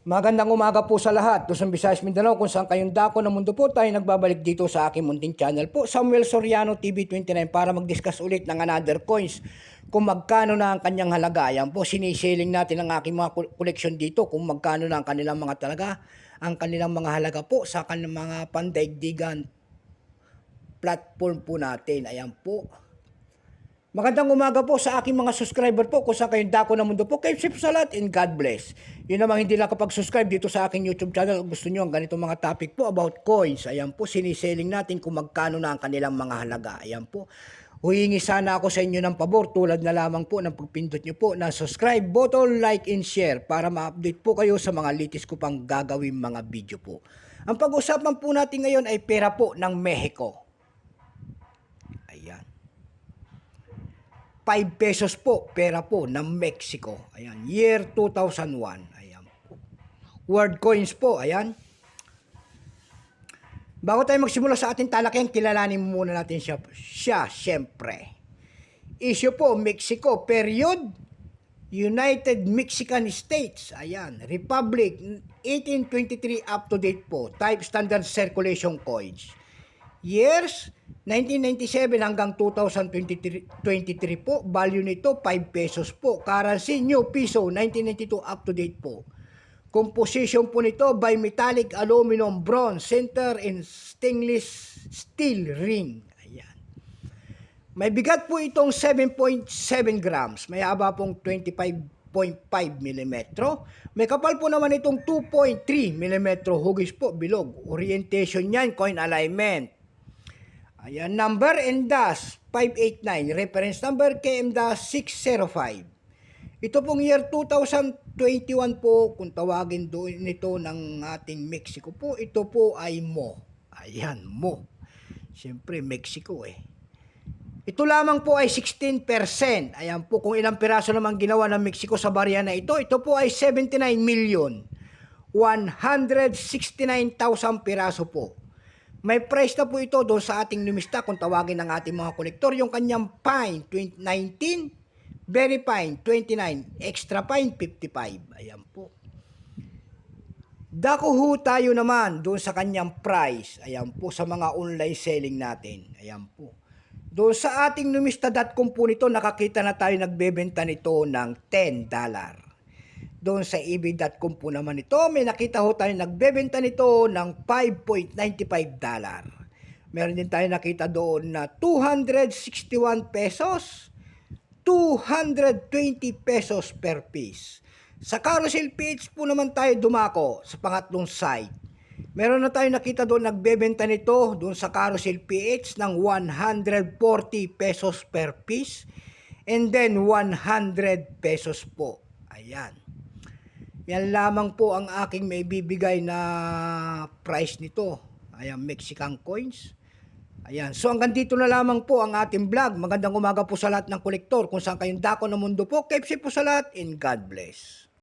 Magandang umaga po sa lahat. Luzon, Visayas, Mindanao, kung saan kayong dako ng mundo po tayo nagbabalik dito sa aking munting channel po, Samuel Soriano TV29, para mag-discuss ulit ng another coins. Kung magkano na ang kanyang halaga. Ayan po, siniselling natin ang aking mga koleksyon dito kung magkano na ang kanilang mga talaga, ang kanilang mga halaga po sa kanilang mga pandaigdigan platform po natin. Ayan po. Magandang umaga po sa aking mga subscriber po kung saan kayong dako ng mundo po. Keep safe sa lahat and God bless. Yun namang hindi lang kapag-subscribe dito sa aking YouTube channel. Gusto nyo ang ganitong mga topic po about coins. Ayan po, siniselling natin kung magkano na ang kanilang mga halaga. Ayan po. Huhingi sana ako sa inyo ng pabor tulad na lamang po ng pagpindot nyo po na subscribe button, like and share para ma-update po kayo sa mga latest ko pang gagawin mga video po. Ang pag-usapan po natin ngayon ay pera po ng Mexico. Ayan. 5 pesos po, pera po ng Mexico. Ayan, year 2001. Ayan po. World coins po, ayan. Bago tayo magsimula sa ating talakayan, kilalanin muna natin siya syempre. Issue po, Mexico, period. United Mexican States, ayan. Republic, 1823 up to date po. Type standard circulation coins. Years, 1997 hanggang 2023 po. Value nito 5 pesos po. Currency new peso 1992 up to date po. Composition po nito by metallic, aluminum, bronze, center and stainless steel ring. Ayan. May bigat po itong 7.7 grams. May haba pong 25.5 mm. May kapal po naman itong 2.3 mm. Hugis po, bilog. Orientation niyan, coin alignment. Ayan, number and dash 589, reference number KM-605. Ito pong year 2021 po, kung tawagin doon nito ng ating Mexico po, ito po ay mo. Ayan, mo. Siyempre, Mexico eh. Ito lamang po ay 16%. Ayan po, kung ilang piraso naman ginawa ng Mexico sa barya na ito po ay 79,169,000 piraso po. May price na po ito doon sa ating numista kung tawagin ng ating mga kolektor. Yung kanyang fine, 19, very fine, 29, extra fine, 55. Ayan po. Dako ho tayo naman doon sa kanyang price. Ayan po, sa mga online selling natin. Ayan po. Doon sa ating numista.com po nito, nakakita na tayo nagbebenta nito ng $10. Doon sa ebay.com po naman ito, may nakita ho tayo nagbebenta nito ng $5.95. Meron din tayo nakita doon na 261 pesos, 220 pesos per piece. Sa carousel page po naman tayo dumako sa pangatlong site. Meron na tayo nakita doon nagbebenta nito doon sa carousel PH ng 140 pesos per piece and then 100 pesos po. Ayan. Yan lamang po ang aking may bibigay na price nito. Ayan, Mexican coins. Ayan. So hanggang dito na lamang po ang ating vlog. Magandang umaga po sa lahat ng kolektor. Kung saan kayong dako ng mundo po. Keep safe po sa lahat and God bless.